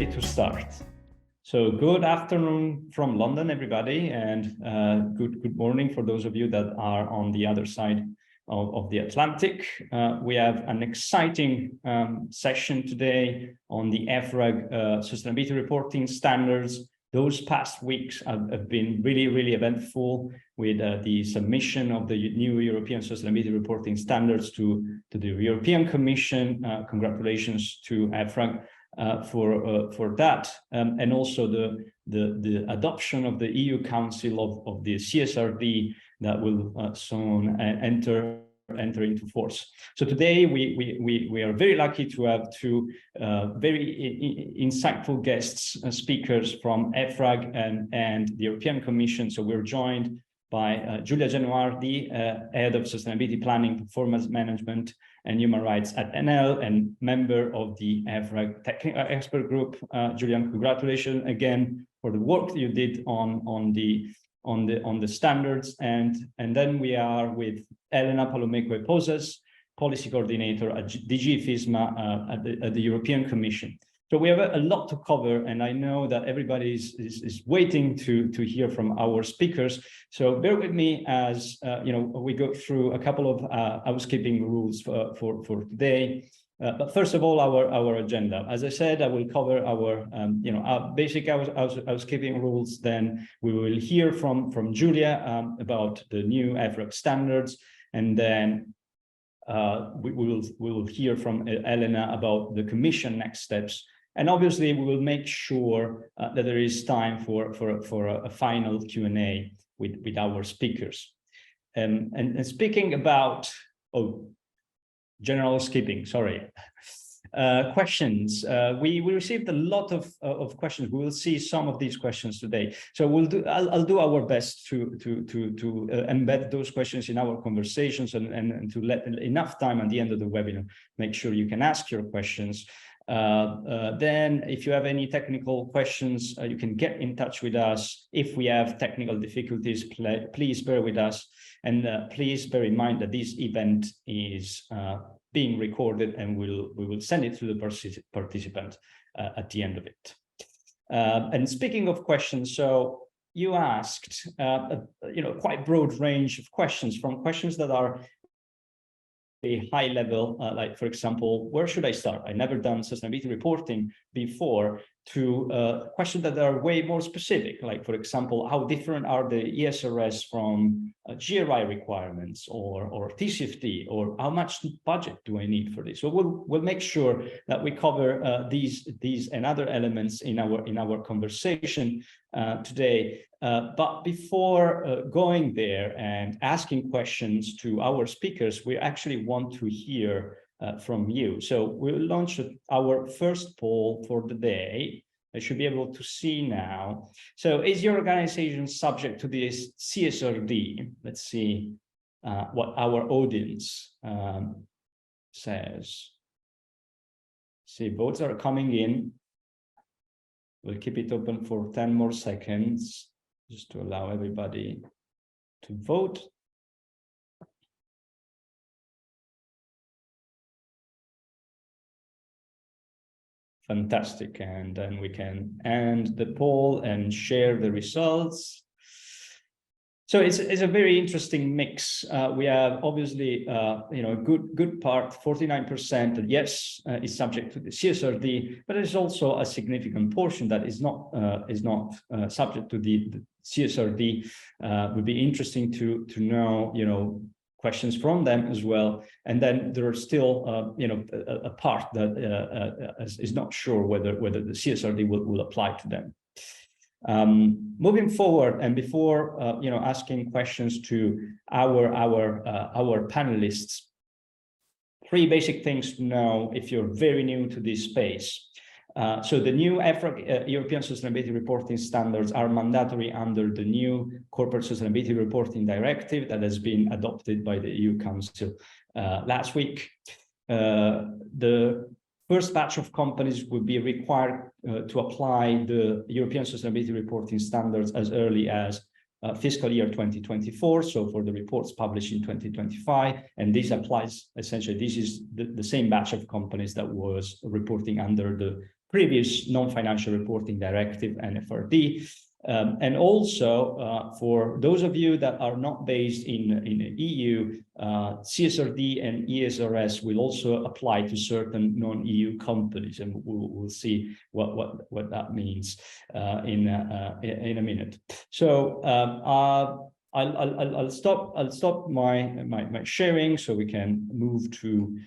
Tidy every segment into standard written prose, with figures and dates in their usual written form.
ready to start. So good afternoon from London, everybody, and good morning for those of you that are on the other side of the Atlantic. We have an exciting session today on the EFRAG Sustainability Reporting Standards. Those past weeks have been really eventful with the submission of the new European Sustainability Reporting Standards to the European Commission. Congratulations to EFRAG for that, and also the adoption of the EU Council of the CSRD that will soon enter into force. So today we are very lucky to have two very insightful guests, speakers from EFRAG and the European Commission. So we're joined by Giulia Genuardi, Head of Sustainability Planning, Performance Management and Human Rights at Enel, and member of the EFRAG Technical Expert Group. Giulia, congratulations again for the work that you did on the standards, and then we are with Elena Palomeque-Pozas, Policy Coordinator at DG FISMA at the European Commission. So we have a lot to cover, and I know that everybody is waiting to hear from our speakers. So bear with me as we go through a couple of housekeeping rules for today. But first of all, our agenda. As I said, I will cover our basic housekeeping rules. Then we will hear from Giulia about the new EFRAG standards, and then we will hear from Elena about the Commission next steps. And obviously, we will make sure that there is time for a final Q&A with our speakers. And speaking about general housekeeping, sorry. Questions. We received a lot of questions. We will see some of these questions today. So I'll do our best to embed those questions in our conversations and to let enough time at the end of the webinar, make sure you can ask your questions. Then if you have any technical questions, you can get in touch with us. If we have technical difficulties, please bear with us. And please bear in mind that this event is being recorded, and we will send it to the participant at the end of it. And speaking of questions, so you asked quite broad range of questions, from questions that are a high level, like, for example, where should I start? I've never done sustainability reporting before, to questions that are way more specific, like, for example, how different are the ESRS from GRI requirements or TCFD, or how much budget do I need for this? So we'll make sure that we cover these and other elements in our conversation today. But before going there and asking questions to our speakers, we actually want to hear from you. So we'll launch our first poll for the day. I should be able to see now. So is your organization subject to this CSRD? Let's see what our audience says. See, votes are coming in. We'll keep it open for 10 more seconds, just to allow everybody to vote. Fantastic, and then we can end the poll and share the results. So it's a very interesting mix. We have obviously a good part, 49%, that yes, is subject to the CSRD, but there's also a significant portion that is not subject to the CSRD. Would be interesting to know questions from them as well. And then there are still a part that is not sure whether the CSRD will apply to them. Moving forward, and before asking questions to our panelists, three basic things to know if you're very new to this space. So the new EFRAG European Sustainability Reporting Standards are mandatory under the new Corporate Sustainability Reporting Directive that has been adopted by the EU Council last week. The first batch of companies will be required to apply the European Sustainability Reporting Standards as early as fiscal year 2024, so for the reports published in 2025, and this applies essentially, this is the same batch of companies that was reporting under the previous non-financial reporting directive and EFRD. And also, for those of you that are not based in the EU, CSRD and ESRS will also apply to certain non-EU companies, and we'll see what that means in a minute. So I'll stop my sharing so we can move to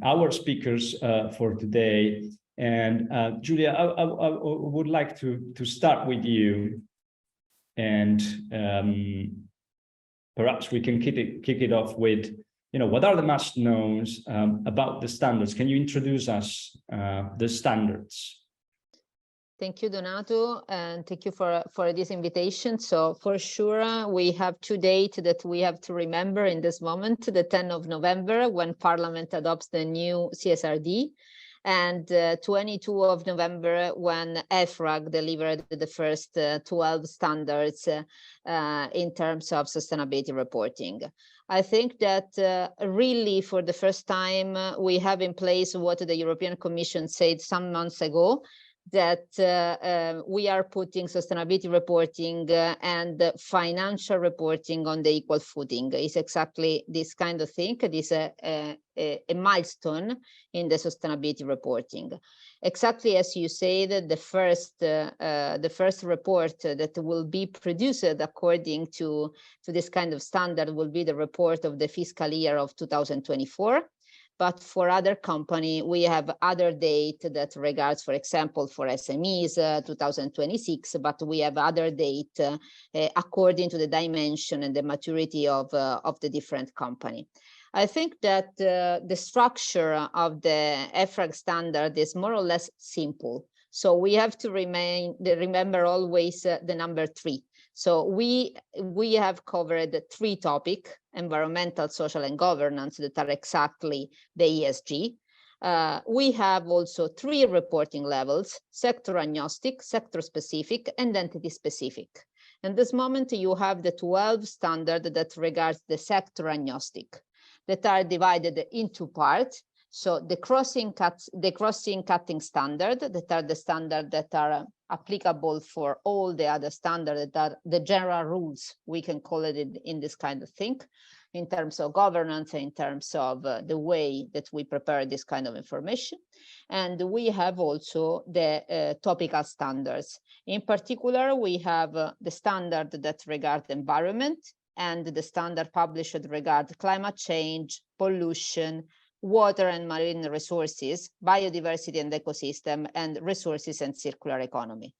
our speakers for today. And Julia, I would like to start with you, and perhaps we can kick it off with, what are the must-knowns about the standards? Can you introduce us the standards? Thank you, Donato, and thank you for this invitation. So for sure, we have two dates that we have to remember in this moment: the 10th of November, when Parliament adopts the new CSRD, and 22 of November, when EFRAG delivered the first 12 standards in terms of sustainability reporting. I think that really for the first time, we have in place what the European Commission said some months ago, that we are putting sustainability reporting and financial reporting on the equal footing. It's exactly this kind of thing. It is a milestone in the sustainability reporting. Exactly as you said, the first report that will be produced according to this kind of standard will be the report of the fiscal year of 2024. But for other company, we have other date that regards, for example, for SMEs, 2026, but we have other date according to the dimension and the maturity of the different company. I think that the structure of the EFRAG standard is more or less simple. So we have to remember always the number 3. So we have covered 3 topics: environmental, social, and governance, that are exactly the ESG. We have also 3 reporting levels: sector agnostic, sector specific, and entity specific. In this moment, you have the 12 standard that regards the sector agnostic, that are divided into parts. So the crossing cutting standard, that are the standard that are applicable for all the other standards, that are the general rules, we can call it in this kind of thing, in terms of governance, in terms of the way that we prepare this kind of information. And we have also the topical standards. In particular, we have the standard that regards environment, and the standard published regard climate change, pollution, water and marine resources, biodiversity and ecosystem, and resources and circular economy.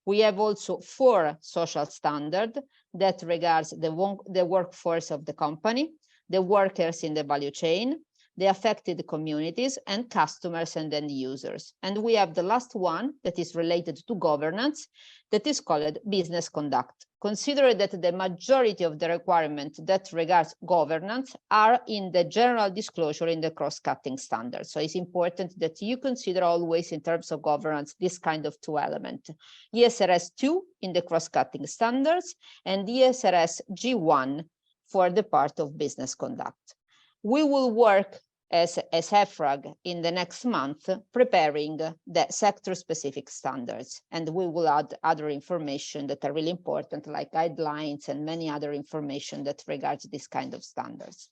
We have also 4 social standards that regards the workforce of the company, the workers in the value chain, the affected communities, and customers and end users. And we have the last one that is related to governance, that is called business conduct. Consider that the majority of the requirements that regards governance are in the general disclosure in the cross-cutting standards. So it's important that you consider always in terms of governance this kind of 2 elements: ESRS 2 in the cross-cutting standards, and ESRS G1 for the part of business conduct. We will work as EFRAG in the next month preparing the sector-specific standards, and we will add other information that are really important, like guidelines and many other information that regards this kind of standards.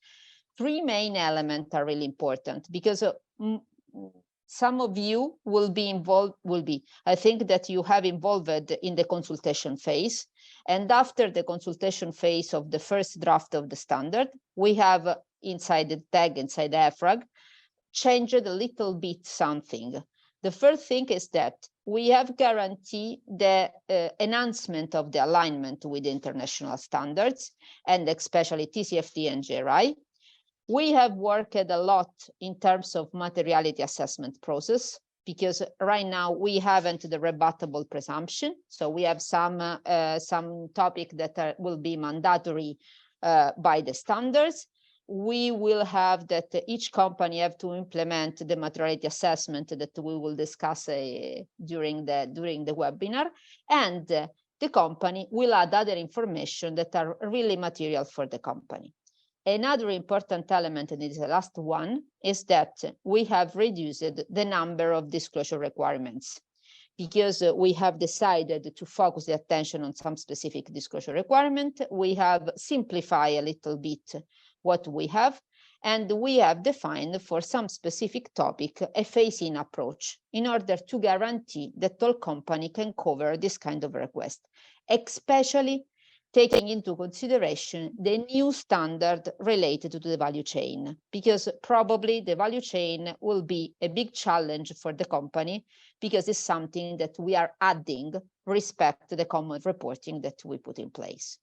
3 main elements are really important, because some of you will be involved, I think that you have involved in the consultation phase, and after the consultation phase of the first draft of the standard, we have inside the tag, inside the EFRAG, changed a little bit something. The first thing is that we have guaranteed the enhancement of the alignment with international standards, and especially TCFD and GRI. We have worked a lot in terms of materiality assessment process, because right now we haven't the rebuttable presumption. So we have some topic that will be mandatory by the standards. We will have that each company have to implement the materiality assessment that we will discuss during the webinar, and the company will add other information that are really material for the company. Another important element, and this is the last one, is that we have reduced the number of disclosure requirements, because we have decided to focus the attention on some specific disclosure requirement. We have simplified a little bit what we have, and we have defined for some specific topic a phase-in approach in order to guarantee that all company can cover this kind of request, especially taking into consideration the new standard related to the value chain, because probably the value chain will be a big challenge for the company, because it's something that we are adding respect to the common reporting that we put in place.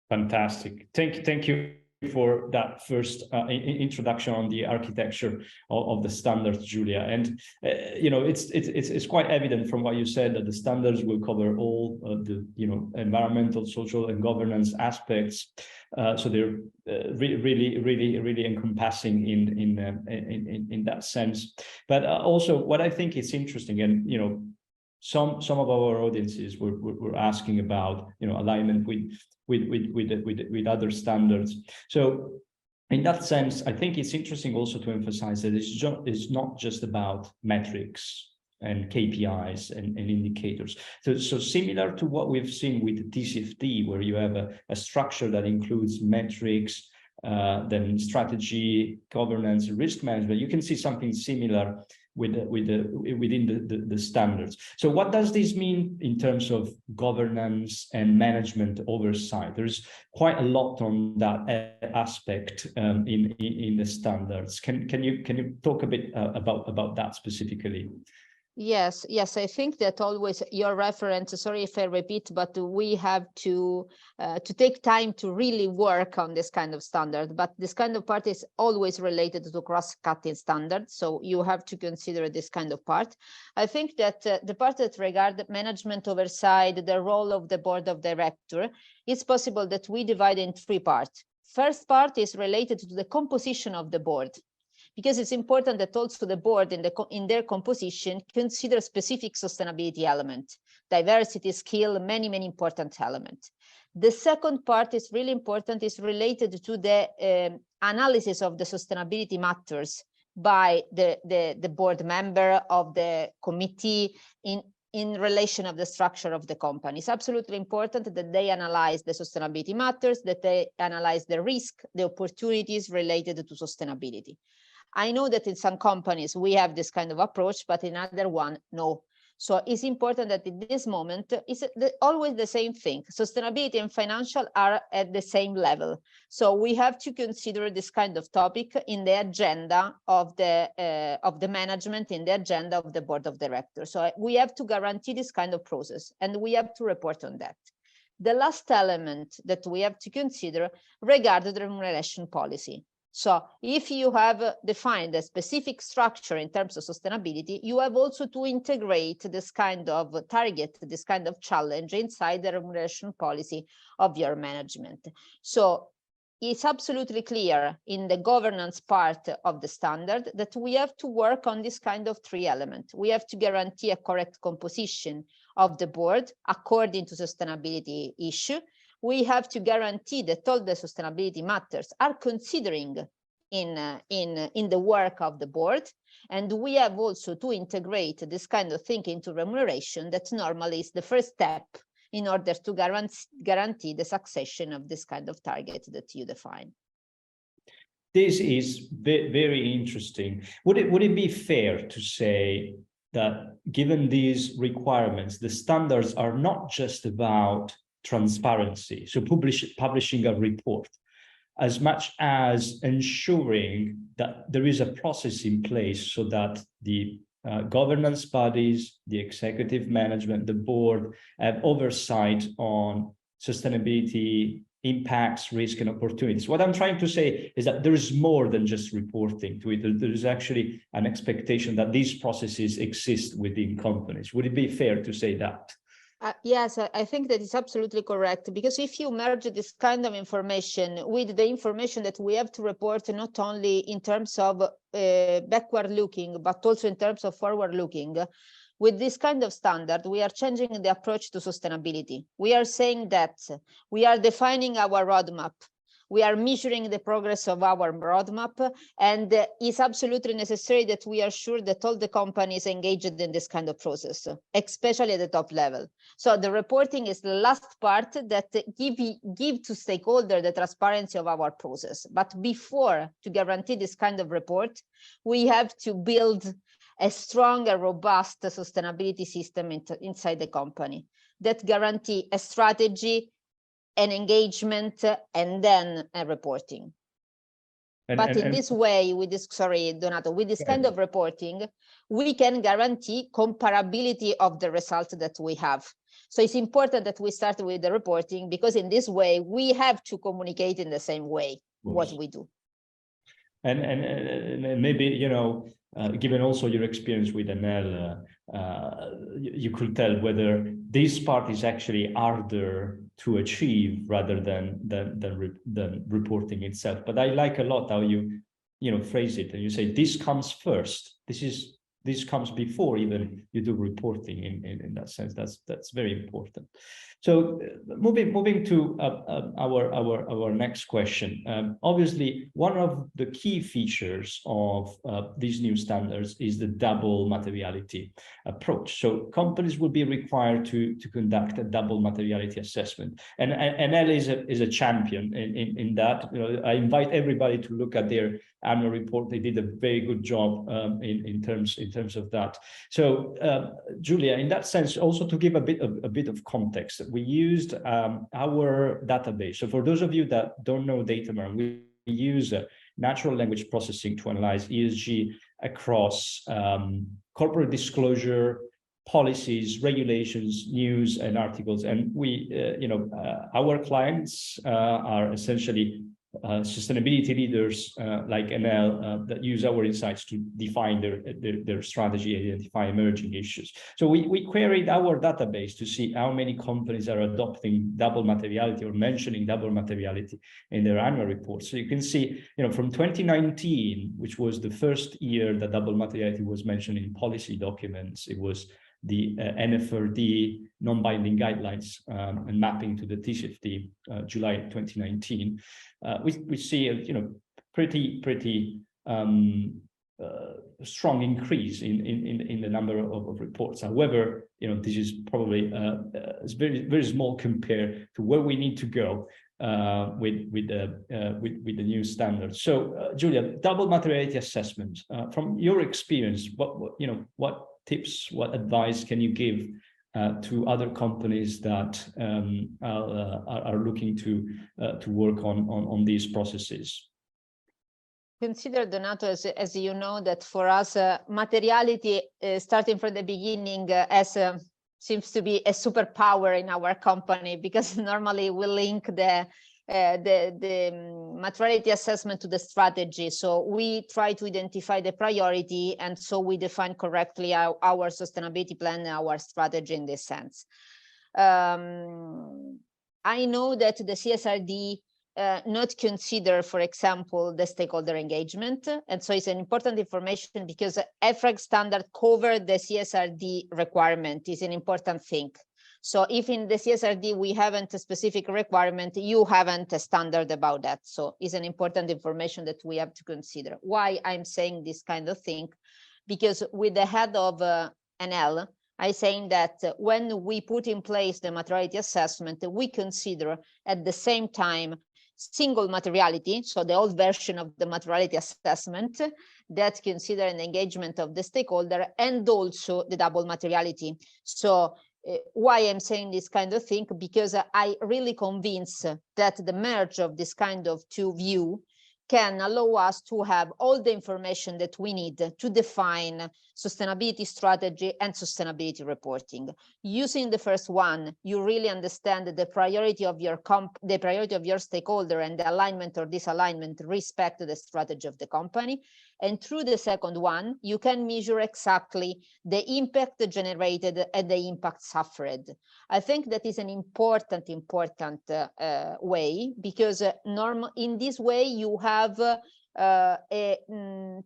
Fantastic. Thank you for that first introduction on the architecture of the standards, Julia. And you know, it's quite evident from what you said that the standards will cover all the environmental, social, and governance aspects. So they're really encompassing in that sense. But also, what I think is interesting, and some of our audiences were asking about alignment with other standards. So in that sense, I think it's interesting also to emphasize that it's not just about metrics and KPIs and indicators. So similar to what we've seen with TCFD, where you have a structure that includes metrics, then strategy, governance, risk management, you can see something similar within the standards. So what does this mean in terms of governance and management oversight? There's quite a lot on that aspect in the standards. Can you talk a bit about that specifically? Yes, I think that always your reference, sorry if I repeat, but we have to take time to really work on this kind of standard. But this kind of part is always related to cross-cutting standards. So you have to consider this kind of part. I think that the part that regards management oversight, the role of the board of directors, it's possible that we divide in three parts. First part is related to the composition of the board, because it's important that also the board in their composition consider specific sustainability element, diversity, skill, many important elements. The second part is really important, is related to the analysis of the sustainability matters by the board member of the committee in relation of the structure of the company. It's absolutely important that they analyze the sustainability matters, that they analyze the risk, the opportunities related to sustainability. I know that in some companies we have this kind of approach, but in other one, no. So it's important that in this moment, it's always the same thing. Sustainability and financial are at the same level. So we have to consider this kind of topic in the agenda of the management, in the agenda of the board of directors. So we have to guarantee this kind of process, and we have to report on that. The last element that we have to consider regards the remuneration policy. So if you have defined a specific structure in terms of sustainability, you have also to integrate this kind of target, this kind of challenge inside the remuneration policy of your management. So it's absolutely clear in the governance part of the standard that we have to work on this kind of three elements. We have to guarantee a correct composition of the board according to sustainability issue. We have to guarantee that all the sustainability matters are considering in the work of the board. And we have also to integrate this kind of thing into remuneration that normally is the first step in order to guarantee the succession of this kind of target that you define. This is very interesting. Would it be fair to say that given these requirements, the standards are not just about transparency, so publishing a report, as much as ensuring that there is a process in place so that the governance bodies, the executive management, the board have oversight on sustainability, impacts, risk, and opportunities? What I'm trying to say is that there is more than just reporting to it. There is actually an expectation that these processes exist within companies. Would it be fair to say that? Yes, I think that is absolutely correct, because if you merge this kind of information with the information that we have to report, not only in terms of backward looking, but also in terms of forward looking, With this kind of standard, we are changing the approach to sustainability. We are saying that we are defining our roadmap. We are measuring the progress of our roadmap, and it's absolutely necessary that we are sure that all the companies engaged in this kind of process, especially at the top level. So the reporting is the last part that give to stakeholders the transparency of our process. But before to guarantee this kind of report, we have to build a strong and robust sustainability system inside the company that guarantee a strategy, an engagement, and then a reporting. But in this way, with this, sorry, Donato, with this kind of reporting, we can guarantee comparability of the results that we have. So it's important that we start with the reporting, because in this way, we have to communicate in the same way what we do. And maybe, you know, given also your experience with NL, you could tell whether this part is actually harder to achieve rather than reporting itself. But I like a lot how you phrase it, and you say this comes first. This comes before even you do reporting. In that sense, that's very important. So moving to our next question. Obviously, one of the key features of these new standards is the double materiality approach. So companies will be required to conduct a double materiality assessment, and NL is a champion in that. I invite everybody to look at their annual report. They did a very good job in terms of that. So Julia, in that sense, also to give a bit of context, we used our database. So for those of you that don't know Datamarn, we use natural language processing to analyze ESG across corporate disclosure, policies, regulations, news, and articles. And we, our clients are essentially sustainability leaders like NL that use our insights to define their strategy, identify emerging issues. So we queried our database to see how many companies are adopting double materiality or mentioning double materiality in their annual reports. So you can see, from 2019, which was the first year that double materiality was mentioned in policy documents, it was the NFRD non-binding guidelines and mapping to the TCFD, July 2019. We see a pretty strong increase in the number of reports. However, this is probably very small compared to where we need to go with the new standards. So, Julia, double materiality assessment. From your experience, what tips, what advice can you give to other companies that are looking to work on these processes? Consider, Donato, as you know, that for us, materiality, starting from the beginning, seems to be a superpower in our company, because normally we link the materiality assessment to the strategy. So we try to identify the priority, and so we define correctly our sustainability plan, our strategy in this sense. I know that the CSRD not consider, for example, the stakeholder engagement, and so it's an important information, because EFRAG standard cover the CSRD requirement is an important thing. So if in the CSRD we haven't a specific requirement, you haven't a standard about that. So it's an important information that we have to consider. Why I'm saying this kind of thing? Because with the head of NL, I'm saying that when we put in place the materiality assessment, we consider at the same time single materiality, so the old version of the materiality assessment that consider an engagement of the stakeholder, and also the double materiality. So why I'm saying this kind of thing? Because I really convinced that the merge of this kind of two view can allow us to have all the information that we need to define sustainability strategy and sustainability reporting. Using the first one, you really understand the priority of your stakeholder, and the alignment or disalignment respect to the strategy of the company. And through the second one, you can measure exactly the impact generated and the impact suffered. I think that is an important way, because in this way you have a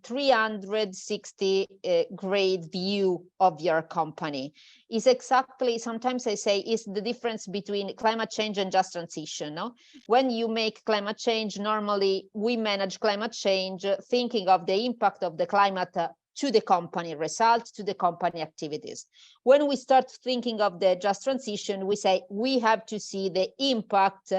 360 grade view of your company. Is exactly, sometimes I say, is the difference between climate change and just transition. No? When you make climate change, normally we manage climate change thinking of the impact of the climate to the company results, to the company activities. When we start thinking of the just transition, we say we have to see the impact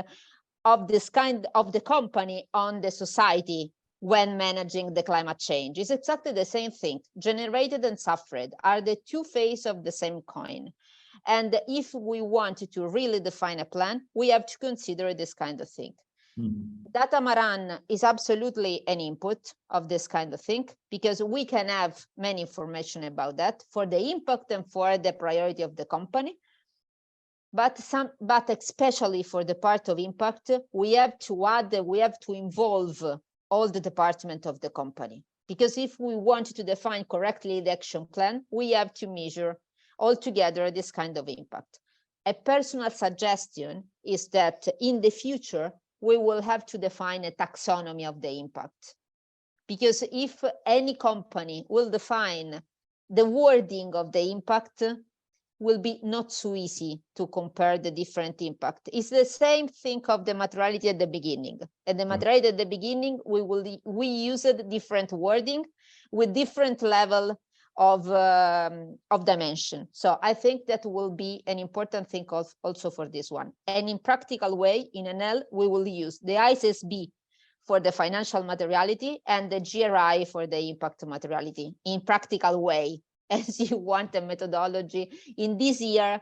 of this kind of the company on the society when managing the climate change. It's exactly the same thing. Generated and suffered are the two faces of the same coin. And if we want to really define a plan, we have to consider this kind of thing. Data Maran is absolutely an input of this kind of thing, because we can have many information about that for the impact and for the priority of the company. But especially for the part of impact, we have to add, we have to involve all the departments of the company. Because if we want to define correctly the action plan, we have to measure altogether this kind of impact. A personal suggestion is that in the future, we will have to define a taxonomy of the impact. Because if any company will define the wording of the impact, will be not so easy to compare the different impact. It's the same thing of the materiality at the beginning. At the materiality at the beginning, we used different wording with different level of dimension. So I think that will be an important thing also for this one. And in practical way, in NL, we will use the ISSB for the financial materiality and the GRI for the impact materiality in practical way, as you want a methodology in this year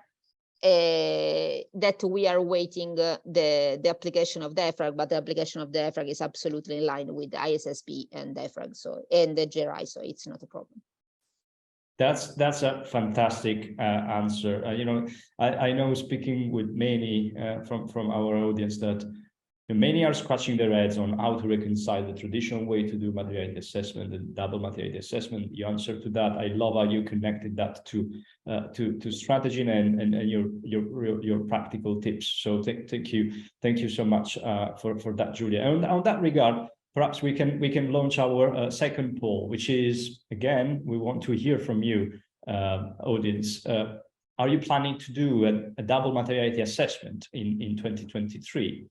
that we are waiting the application of the EFRAG, but the application of the EFRAG is absolutely in line with the ISSB and the EFRAG, so, and the GRI, so it's not a problem. That's a fantastic answer. I know, speaking with many from our audience, that many are scratching their heads on how to reconcile the traditional way to do materiality assessment and double materiality assessment. The answer to that, I love how you connected that to strategy and your practical tips. So thank you so much for that, Julia. And on that regard, perhaps we can launch our second poll, which is, again, we want to hear from you, audience. Are you planning to do a double materiality assessment in 2023?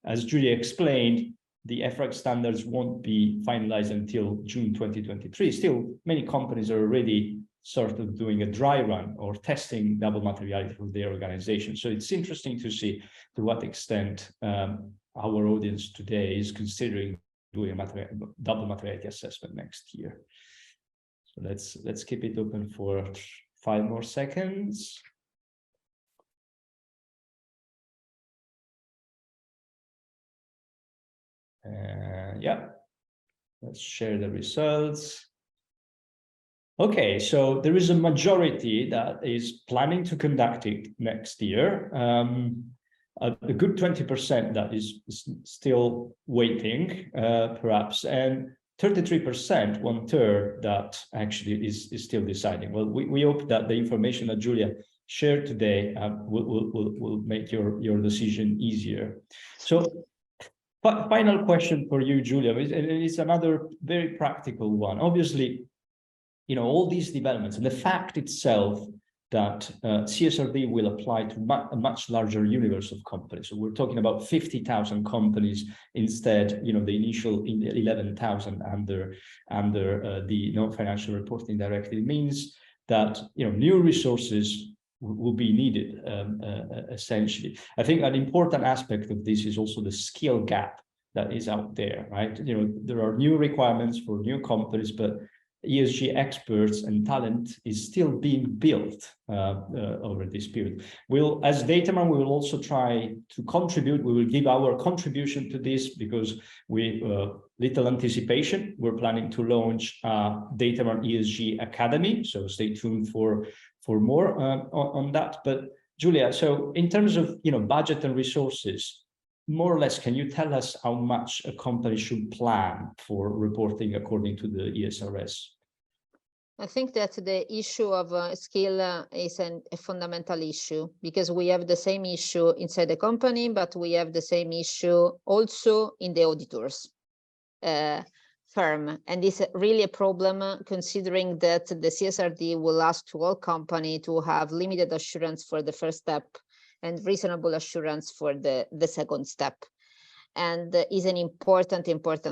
As Julia explained, the EFRAG standards won't be finalized until June 2023. Still, many companies are already sort of doing a dry run or testing double materiality for their organization. So it's interesting to see to what extent our audience today is considering doing a double materiality assessment next year. So let's keep it open for 5 more seconds. Yeah, let's share the results. Okay, so there is a majority that is planning to conduct it next year. A good 20% that is still waiting, perhaps, and 33%, 1/3, that actually is still deciding. Well, we hope that the information that Julia shared today will make your decision easier. So, final question for you, Julia, and it's another very practical one. Obviously, all these developments and the fact itself that CSRD will apply to a much larger universe of companies. So we're talking about 50,000 companies instead, the initial 11,000 under the non-financial reporting directive. It means that new resources will be needed, essentially. I think an important aspect of this is also the skill gap that is out there, right? There are new requirements for new companies, but ESG experts and talent is still being built over this period. As Dataman, we will also try to contribute. We will give our contribution to this, because little anticipation, we're planning to launch Dataman ESG Academy. So stay tuned for more on that. But Julia, so in terms of budget and resources, more or less, can you tell us how much a company should plan for reporting according to the ESRS? I think that the issue of skill is a fundamental issue, because we have the same issue inside the company, but we have the same issue also in the auditors. firm, and it's really a problem considering that the CSRD will ask to all companies to have limited assurance for the first step and reasonable assurance for the second step. And is an important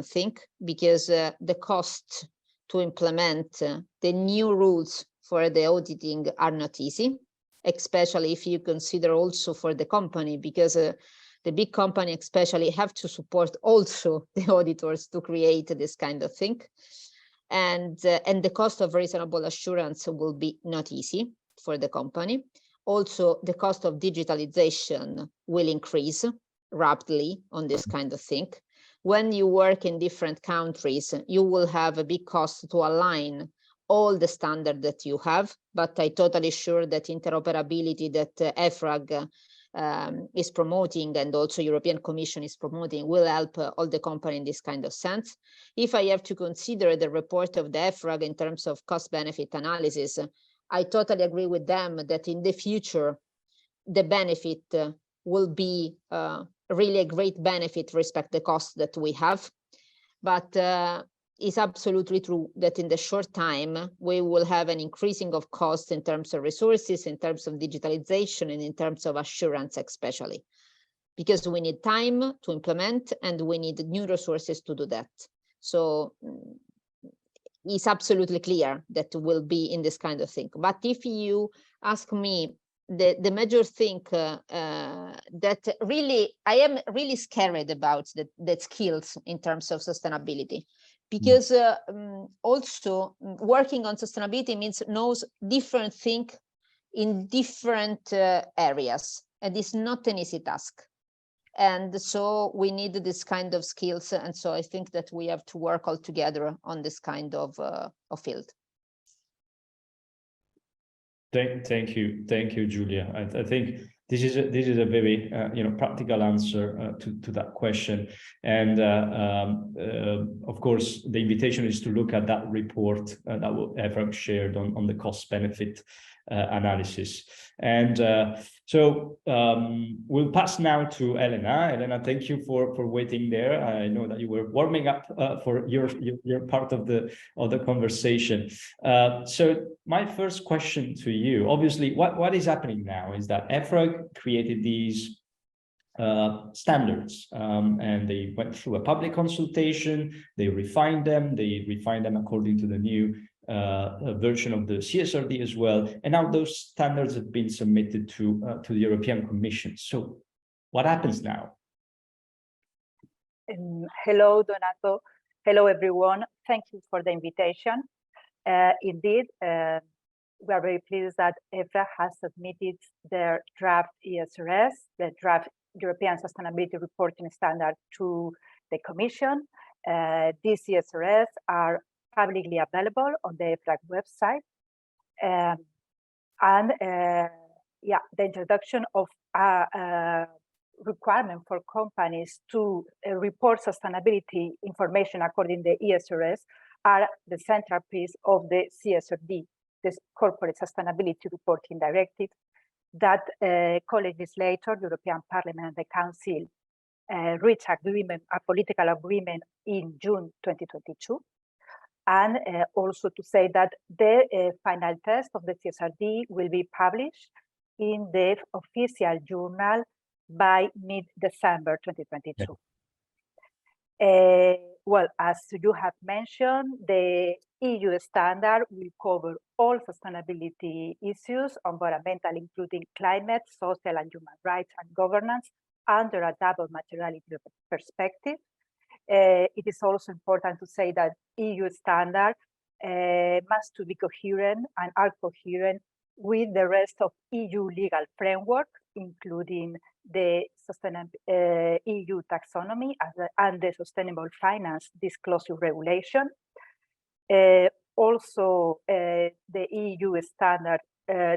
thing, because the cost to implement the new rules for the auditing are not easy, especially if you consider also for the company, because the big company especially have to support also the auditors to create this kind of thing. And the cost of reasonable assurance will be not easy for the company. Also, the cost of digitalization will increase rapidly on this kind of thing. When you work in different countries, you will have a big cost to align all the standards that you have, but I totally sure that interoperability that EFRAG is promoting, and also European Commission is promoting, will help all the company in this kind of sense. If I have to consider the report of the EFRAG in terms of cost-benefit analysis, I totally agree with them that in the future, the benefit will be really a great benefit respect the cost that we have. But it's absolutely true that in the short time, we will have an increasing of costs in terms of resources, in terms of digitalization, and in terms of assurance, especially, because we need time to implement and we need new resources to do that. So it's absolutely clear that will be in this kind of thing. But if you ask me, the major thing that really, I am really scared about the skills in terms of sustainability. Because also working on sustainability means knows different things in different areas, and it's not an easy task. And so we need this kind of skills, and so I think that we have to work all together on this kind of field. Thank you, Julia. I think this is a very practical answer to that question, and of course the invitation is to look at that report that EFRAG shared on the cost benefit analysis. And so we'll pass now to Elena. Elena, thank you for waiting there. I know that you were warming up for your part of the conversation. So my first question to you, obviously, what is happening now is that EFRAG created these standards, and they went through a public consultation. They refined them. They refined them according to the new version of the CSRD as well, and now those standards have been submitted to the European Commission. So what happens now? Hello, Donato. Hello, everyone. Thank you for the invitation. Indeed, we are very pleased that EFRAG has submitted their draft ESRS, the draft European Sustainability Reporting Standard, to the Commission. These ESRS are publicly available on the EFRAG website. Yeah, the introduction of a requirement for companies to report sustainability information according to the ESRS are the centerpiece of the CSRD, this Corporate Sustainability Reporting Directive, that co-legislator, European Parliament and the Council reached agreement, a political agreement in June 2022. And also to say that the final text of the CSRD will be published in the official journal by mid-December 2022. Well, as you have mentioned, the EU standard will cover all sustainability issues, environmental, including climate, social and human rights and governance, under a double materiality perspective. It is also important to say that EU standard must to be coherent and are coherent with the rest of EU legal framework, including the EU taxonomy and the Sustainable Finance Disclosure Regulation. Also, the EU standard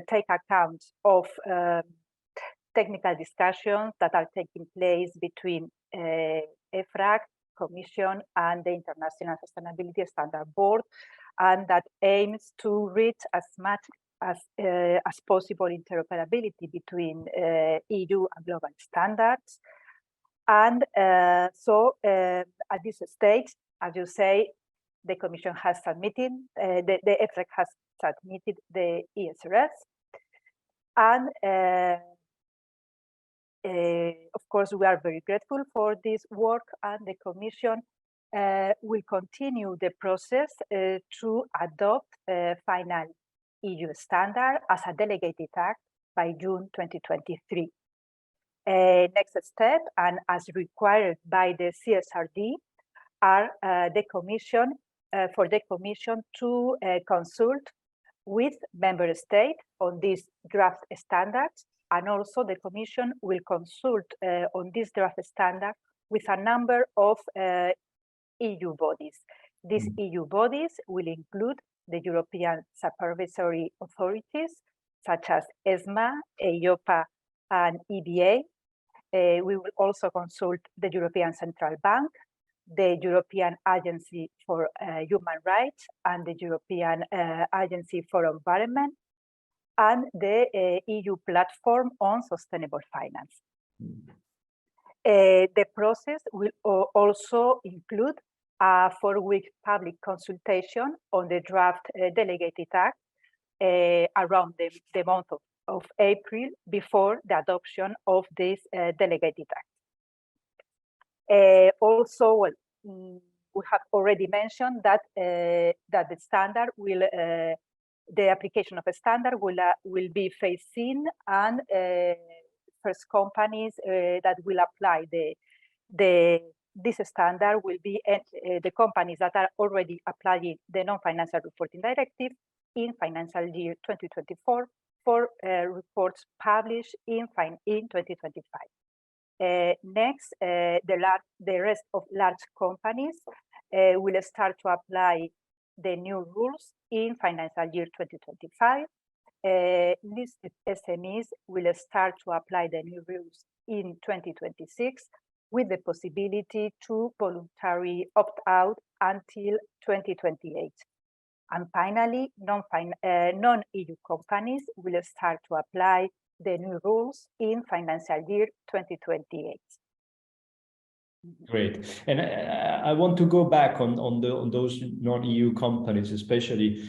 take account of technical discussions that are taking place between EFRAG, Commission, and the International Sustainability Standard Board, and that aims to reach as much as possible interoperability between EU and global standards. And so at this stage, as you say, the Commission has submitted, the EFRAG has submitted the ESRS. And of course, we are very grateful for this work, and the Commission will continue the process to adopt final EU standard as a delegated act by June 2023. Next step, and as required by the CSRD, are the Commission for the Commission to consult with member states on these draft standards, and also the Commission will consult on this draft standard with a number of EU bodies. These EU bodies will include the European supervisory authorities, such as ESMA, EIOPA, and EBA. We will also consult the European Central Bank, the European Agency for Human Rights, and the European Agency for Environment, and the EU Platform on Sustainable Finance. The process will also include a 4-week public consultation on the draft delegated act around the month of April, before the adoption of this delegated act. Also, well, we have already mentioned that that the standard will, the application of a standard will be phased in, and first companies that will apply this standard will be the companies that are already applying the non-financial reporting directive in financial year 2024 for reports published in 2025. Next, the rest of large companies will start to apply the new rules in financial year 2025. Listed SMEs will start to apply the new rules in 2026, with the possibility to voluntarily opt out until 2028. And finally, non-EU companies will start to apply the new rules in financial year 2028. Great. And I want to go back on those non-EU companies, especially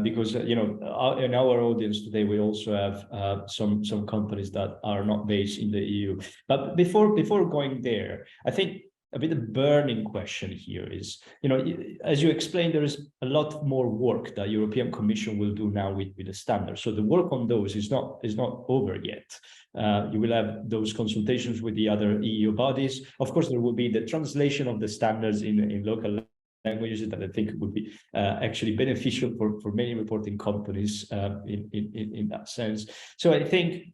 because in our audience today we also have some companies that are not based in the EU. But before going there, I think a bit of burning question here is, as you explained, there is a lot more work that European Commission will do now with the standards. So the work on those is not over yet. You will have those consultations with the other EU bodies. Of course, there will be the translation of the standards in local languages that I think would be actually beneficial for many reporting companies in that sense. So I think,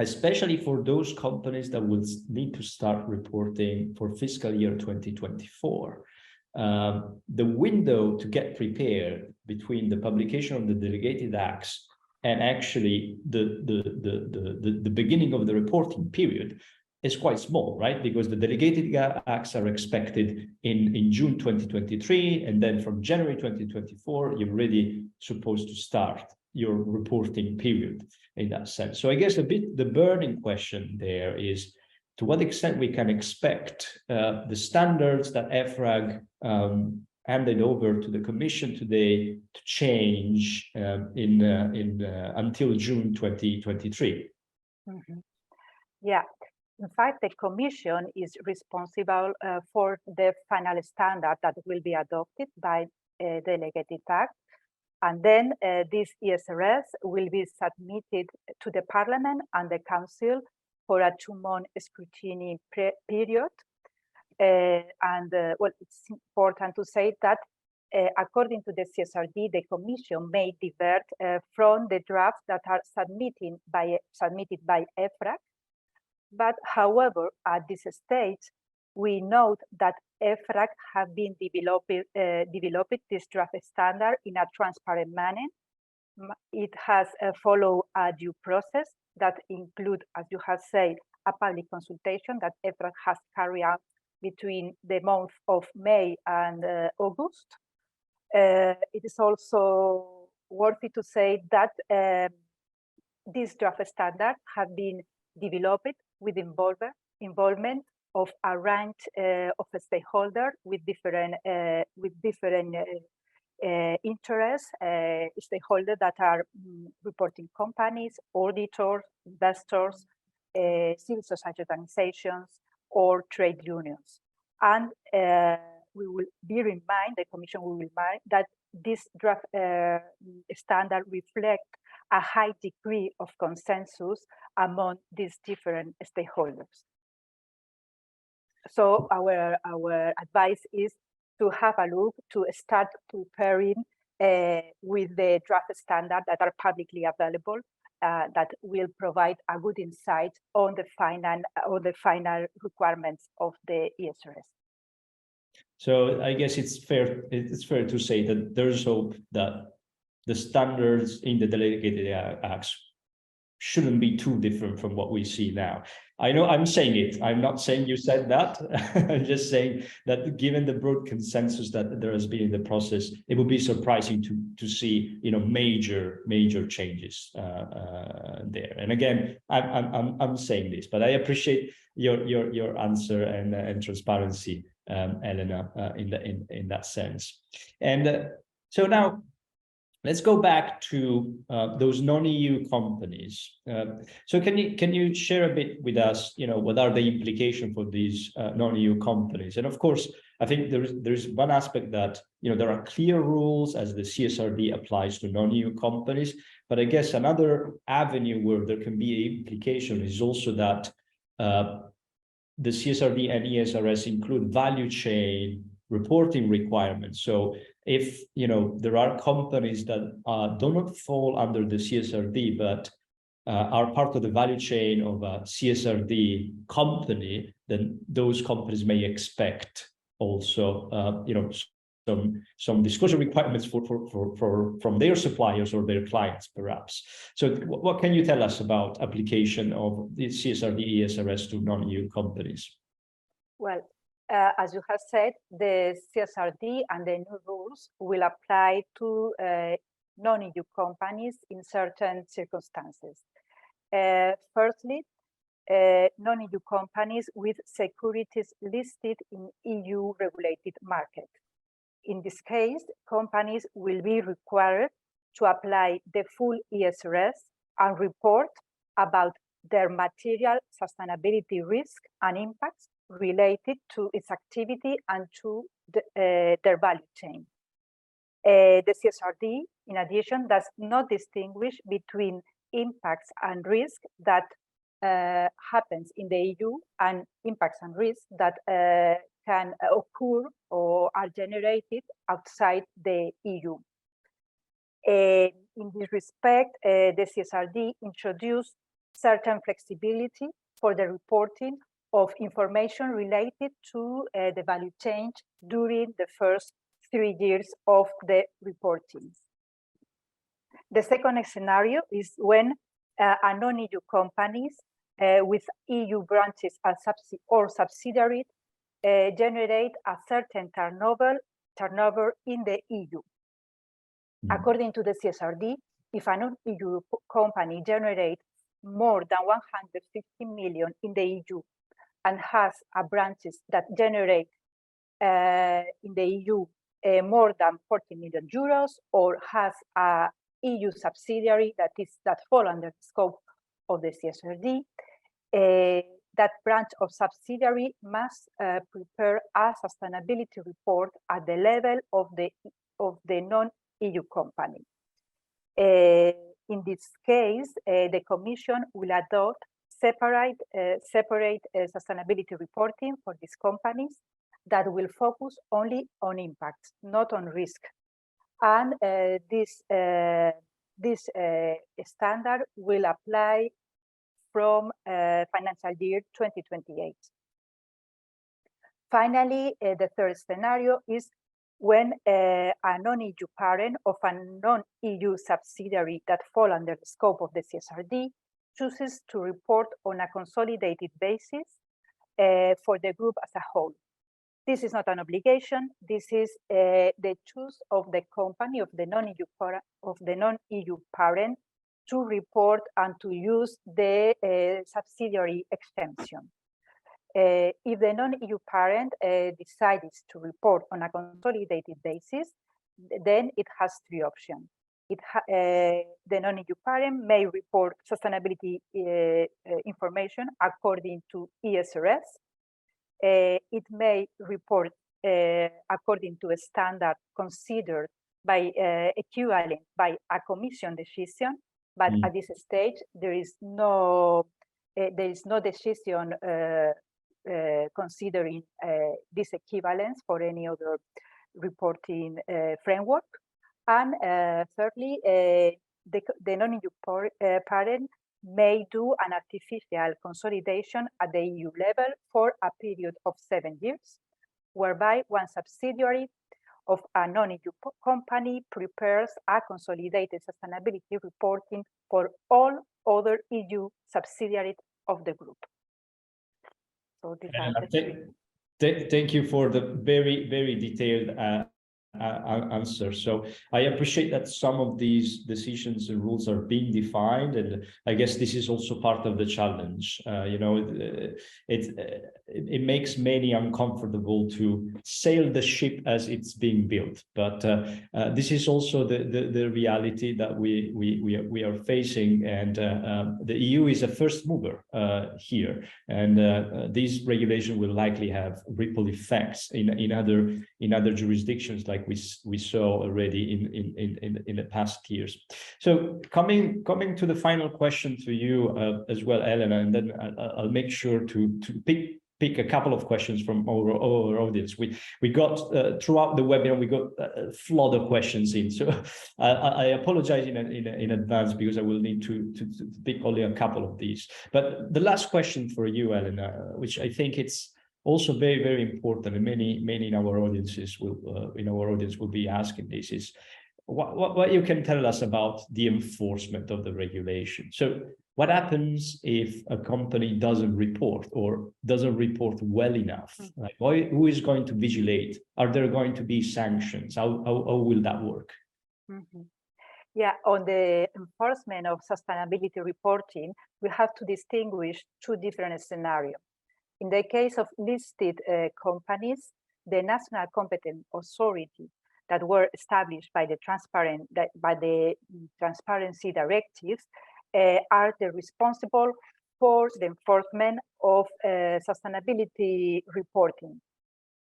especially for those companies that will need to start reporting for fiscal year 2024, the window to get prepared between the publication of the delegated acts and actually the beginning of the reporting period is quite small, right? Because the delegated acts are expected in June 2023, and then from January 2024, you're really supposed to start your reporting period in that sense. So I guess the burning question there is, to what extent we can expect the standards that EFRAG handed over to the Commission today to change until June 2023. Mm-hmm. Yeah, in fact, the Commission is responsible for the final standard that will be adopted by delegated act. And then this ESRS will be submitted to the Parliament and the Council for a 2-month scrutiny period. Well, it's important to say that according to the CSRD, the Commission may divert from the drafts that are submitted by EFRAG. But however, at this stage, we note that EFRAG have been developing this draft standard in a transparent manner. It has followed a due process that include, as you have said, a public consultation that EFRAG has carried out between the month of May and August. It is also worthy to say that this draft standard have been developed with involvement of a range of stakeholders with different interests, stakeholders that are reporting companies, auditors, investors, civil society organizations, or trade unions. And we will the Commission will remind that this draft standard reflect a high degree of consensus among these different stakeholders. So our advice is to have a look, to start preparing with the draft standard that are publicly available, that will provide a good insight on the final requirements of the ESRS. So I guess it's fair to say that there's hope that the standards in the delegated acts shouldn't be too different from what we see now. I know I'm saying it. I'm not saying you said that. I'm just saying that given the broad consensus that there has been in the process, it would be surprising to see, you know, major changes there. And again, I'm saying this, but I appreciate your answer and transparency, Elena, in that sense. And so now, let's go back to those non-EU companies. So can you share a bit with us, you know, what are the implications for these non-EU companies? And of course, I think there's one aspect that, you know, there are clear rules as the CSRD applies to non-EU companies, but I guess another avenue where there can be an implication is also that the CSRD and ESRS include value chain reporting requirements. So if, you know, there are companies that do not fall under the CSRD, but are part of the value chain of a CSRD company, then those companies may expect also, you know, some disclosure requirements from their suppliers or their clients, perhaps. So what can you tell us about application of the CSRD ESRS to non-EU companies? Well, as you have said, the CSRD and the new rules will apply to non-EU companies in certain circumstances. Firstly, non-EU companies with securities listed in EU regulated market. In this case, companies will be required to apply the full ESRS and report about their material sustainability risk and impacts related to its activity and to their value chain. The CSRD, in addition, does not distinguish between impacts and risk that happens in the EU and impacts and risks that can occur or are generated outside the EU. In this respect, the CSRD introduced certain flexibility for the reporting of information related to the value chain during the first 3 years of the reporting. The second scenario is when a non-EU companies with EU branches or subsidiaries generate a certain turnover in the EU. According to the CSRD, if a non-EU company generates more than 150 million in the EU and has branches that generate in the EU more than 40 million euros, or has a EU subsidiary that fall under the scope of the CSRD, that branch of subsidiary must prepare a sustainability report at the level of the non-EU company. In this case, the Commission will adopt separate sustainability reporting for these companies that will focus only on impact, not on risk. And this standard will apply from financial year 2028. Finally, the third scenario is when a non-EU parent of a non-EU subsidiary that fall under the scope of the CSRD chooses to report on a consolidated basis for the group as a whole. This is not an obligation. This is the choice of the company, of the non-EU parent, to report and to use the subsidiary exemption. If the non-EU parent decides to report on a consolidated basis, then it has three options. The non-EU parent may report sustainability information according to ESRS. It may report according to a standard considered by equivalent by a Commission decision, but at this stage there is no decision considering this equivalence for any other reporting framework. And thirdly, the non-EU parent may do an artificial consolidation at the EU level for a period of 7 years, whereby one subsidiary of a non-EU company prepares a consolidated sustainability reporting for all other EU subsidiaries of the group. So these are the three. Thank you for the very, very detailed answer. So I appreciate that some of these decisions and rules are being defined, and I guess this is also part of the challenge. You know, it makes many uncomfortable to sail the ship as it's being built, but this is also the reality that we are facing, and the EU is a first mover here, and these regulations will likely have ripple effects in other jurisdictions, like we saw already in the past years. So coming to the final question to you as well, Elena, and then I'll make sure to pick a couple of questions from our audience. We got throughout the webinar, we got a flood of questions in, so I apologize in advance, because I will need to pick only a couple of these. But the last question for you, Elena, which I think it's also very, very important, and many in our audiences will be asking this, is what you can tell us about the enforcement of the regulation. So what happens if a company doesn't report or doesn't report well enough? Like, who is going to vigilate? Are there going to be sanctions? How will that work? Yeah, on the enforcement of sustainability reporting, we have to distinguish two different scenarios. In the case of listed companies, the national competent authority that were established by the transparency directives are the responsible for the enforcement of sustainability reporting.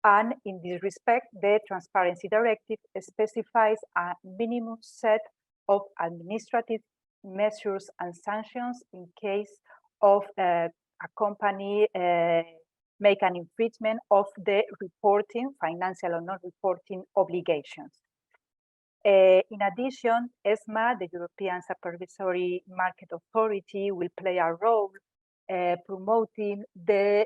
And in this respect, the transparency directive specifies a minimum set of administrative measures and sanctions in case of a company make an infringement of the reporting, financial or non-reporting obligations. In addition, ESMA, the European Supervisory Market Authority, will play a role promoting the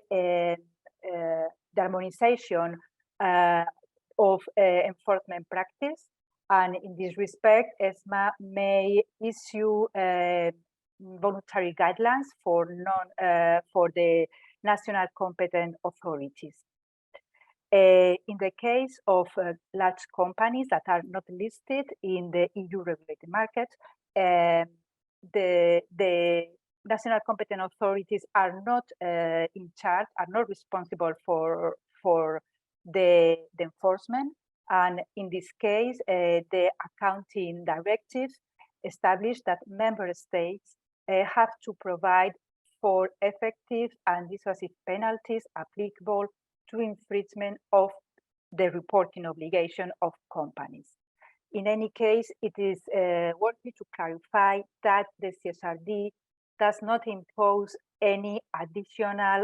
harmonization of enforcement practice. And in this respect, ESMA may issue voluntary guidelines for the national competent authorities. In the case of large companies that are not listed in the EU regulated market, the national competent authorities are not in charge, are not responsible for the enforcement. And in this case, the accounting directives establish that member states have to provide for effective and dissuasive penalties applicable to infringement of the reporting obligation of companies. In any case, it is worthy to clarify that the CSRD does not impose any additional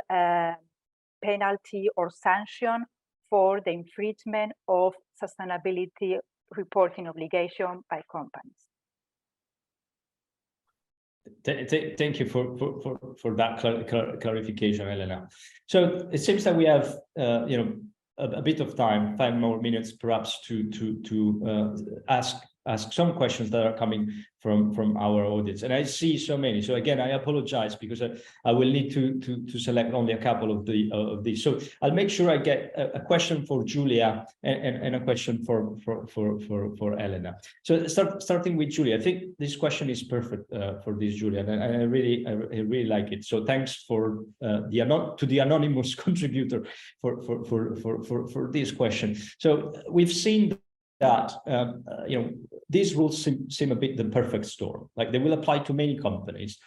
penalty or sanction for the infringement of sustainability reporting obligation by companies. Thank you for that clarification, Elena. So it seems that we have a bit of time, 5 more minutes perhaps, to ask ask some questions that are coming from our audience, and I see so many. So again, I apologize because I will need to select only a couple of these. So I'll make sure I get a question for Julia and a question for Elena. So starting with Julia, I think this question is perfect for this, Julia, and I really like it. So thanks for the anonymous contributor for this question. So we've seen that these rules seem a bit the perfect storm. Like, they will apply to many companies.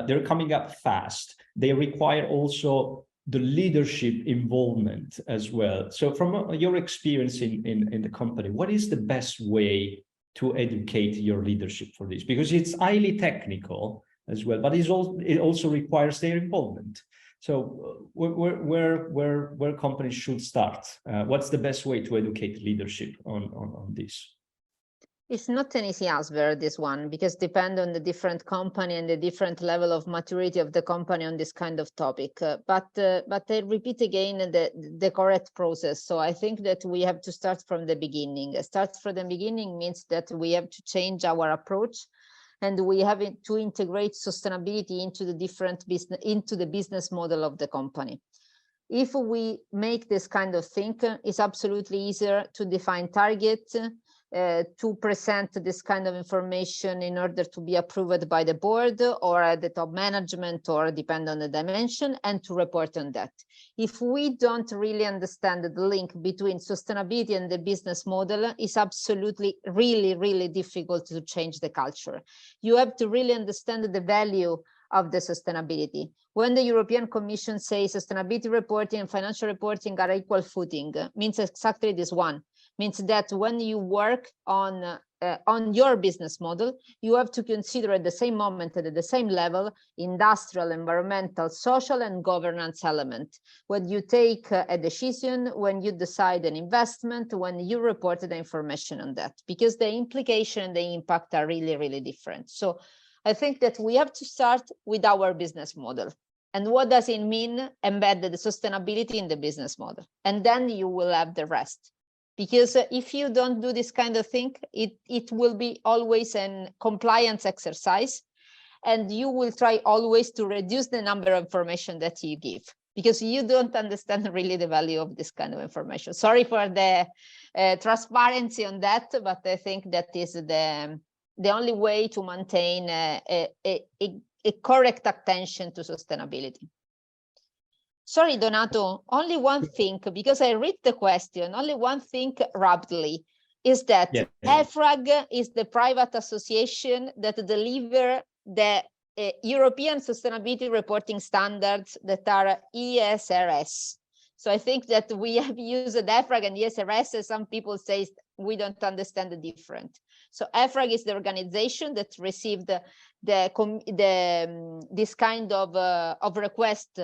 They're coming up fast. They require also the leadership involvement as well. So from your experience in the company, what is the best way to educate your leadership for this? Because it's highly technical as well, but it also requires their involvement. So where companies should start? What's the best way to educate leadership on this? It's not an easy answer, this one, because depend on the different company and the different level of maturity of the company on this kind of topic. But I repeat again the correct process. So I think that we have to start from the beginning. Start from the beginning means that we have to change our approach, and we have to integrate sustainability into the business model of the company. If we make this kind of thing, it's absolutely easier to define targets, to present this kind of information in order to be approved by the board or at the top management, or depend on the dimension, and to report on that. If we don't really understand the link between sustainability and the business model, it's absolutely really difficult to change the culture. You have to really understand the value of the sustainability. When the European Commission says sustainability reporting and financial reporting are equal footing, means exactly this one. Means that when you work on your business model, you have to consider at the same moment and at the same level industrial, environmental, social, and governance element. When you take a decision, when you decide an investment, when you report the information on that, because the implication and the impact are really different. So I think that we have to start with our business model. And what does it mean, embed the sustainability in the business model? And then you will have the rest. Because if you don't do this kind of thing, it will be always a compliance exercise, and you will try always to reduce the number of information that you give, because you don't understand really the value of this kind of information. Sorry for the transparency on that, but I think that is the only way to maintain a correct attention to sustainability. Sorry, Donato, only one thing, because I read the question, only one thing rapidly, is that EFRAG is the private association that deliver the European Sustainability Reporting Standards that are ESRS. So I think that we have used EFRAG and ESRS, and some people say we don't understand the difference. So EFRAG is the organization that received this kind of request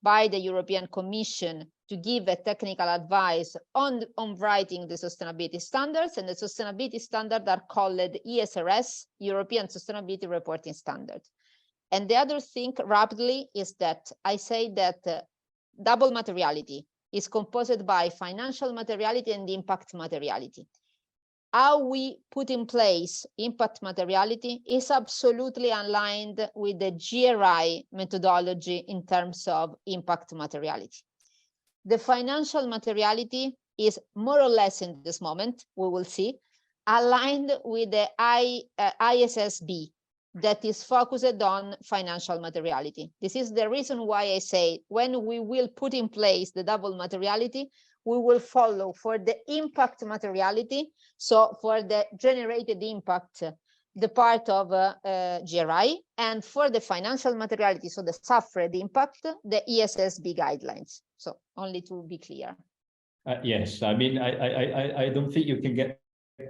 by the European Commission to give a technical advice on writing the sustainability standards, and the sustainability standards are called ESRS, European Sustainability Reporting Standards. And the other thing rapidly is that I say that double materiality is composed by financial materiality and impact materiality. How we put in place impact materiality is absolutely aligned with the GRI methodology in terms of impact materiality. The financial materiality is more or less in this moment, we will see, aligned with the ISSB that is focused on financial materiality. This is the reason why I say when we will put in place the double materiality, we will follow for the impact materiality, so for the generated impact, the part of GRI, and for the financial materiality, so the suffered impact, the ESSB guidelines. So only to be clear. Yes, I mean, I don't think you can get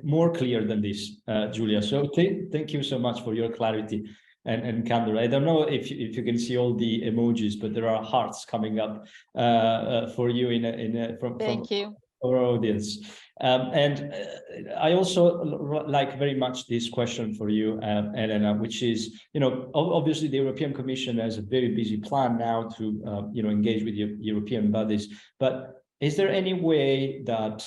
more clear than this, Julia. So thank you so much for your clarity and candor. I don't know if you can see all the emojis, but there are hearts coming up for you from our audience. And I also like very much this question for you, Elena, which is, obviously the European Commission has a very busy plan now to, engage with European bodies, but Is there any way that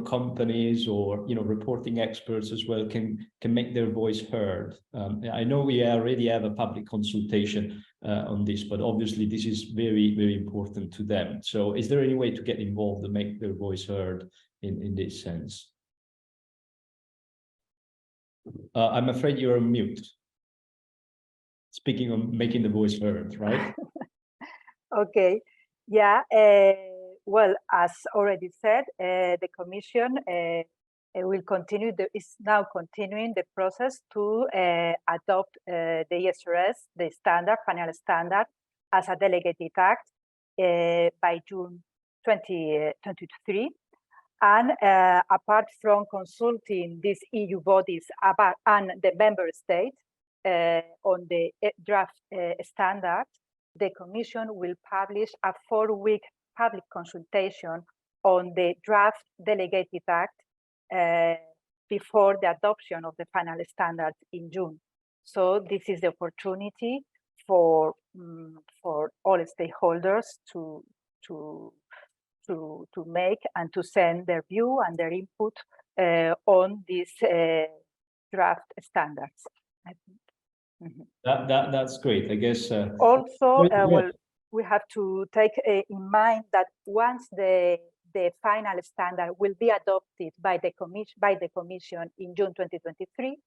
companies or reporting experts as well can make their voice heard? I know we already have a public consultation on this, but obviously this is very, very important to them. So is there any way to get involved and make their voice heard in this sense? I'm afraid you're on mute. Speaking of making the voice heard, right? Okay. Yeah. Well, as already said, the Commission will continue. Is now continuing the process to adopt the ESRS, the final standard, as a delegated act by June 2023. And apart from consulting these EU bodies and the member states on the draft standard, the Commission will publish a 4-week public consultation on the draft delegated act before the adoption of the final standard in June. So this is the opportunity for all stakeholders to make and to send their view and their input on these draft standards. I think. Mm-hmm. That's great. I guess also well, we have to take in mind that once the final standard will be adopted by the Commission in June 2023,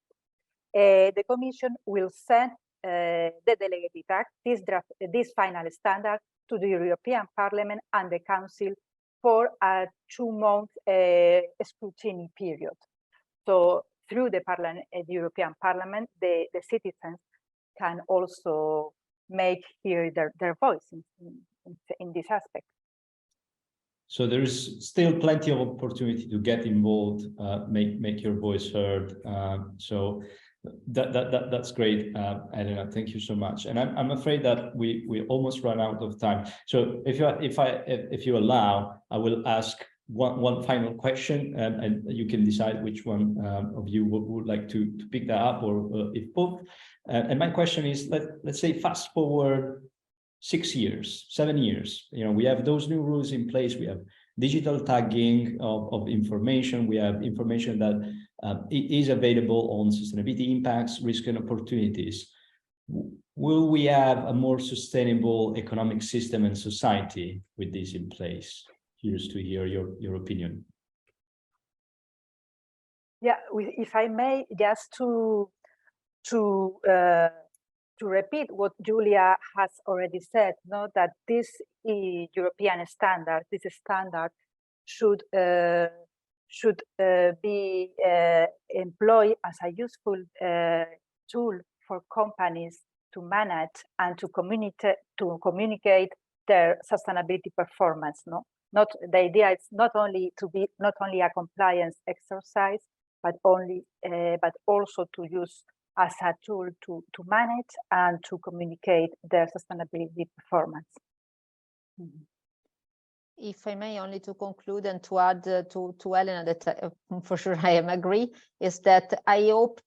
the Commission will send the delegated act, this final standard, to the European Parliament and the Council for a 2-month scrutiny period. So through the European Parliament, the citizens can also hear their voice in this aspect. So there is still plenty of opportunity to get involved, make your voice heard. So that's great, Elena. Thank you so much. And I'm afraid that we almost run out of time. So if you allow, I will ask one final question, and you can decide which one of you would like to pick that up, or if both. And my question is, let's say fast forward 6 years, 7 years. We have those new rules in place. We have digital tagging of information. We have information that is available on sustainability impacts, risks, and opportunities. Will we have a more sustainable economic system and society with this in place? Curious to hear your opinion. Yeah, if I may, just to repeat what Julia has already said, that this European standard, this standard should be employed as a useful tool for companies to manage and to communicate their sustainability performance. The idea is not only a compliance exercise, but also to use as a tool to manage and to communicate their sustainability performance. Mm-hmm. If I may, only to conclude and to add to Elena, that for sure I am agree, is that I hope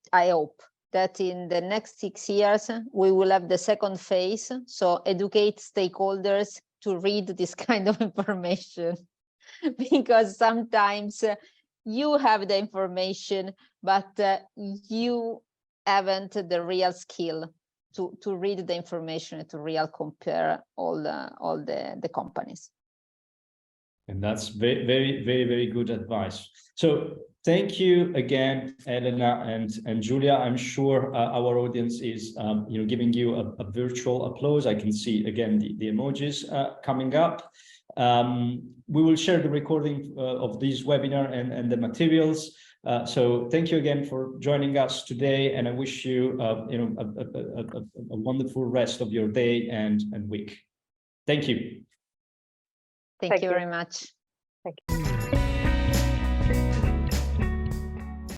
that in the next 6 years we will have the second phase, so educate stakeholders to read this kind of information, because sometimes you have the information, but you haven't the real skill to read the information and to real compare all the companies. And that's very, very, very, very good advice. So thank you again, Elena and Julia. I'm sure our audience is giving you a virtual applause. I can see again the emojis coming up. We will share the recording of this webinar and the materials. So thank you again for joining us today, and I wish you a wonderful rest of your day and week. Thank you. Thank you very much. Thank you.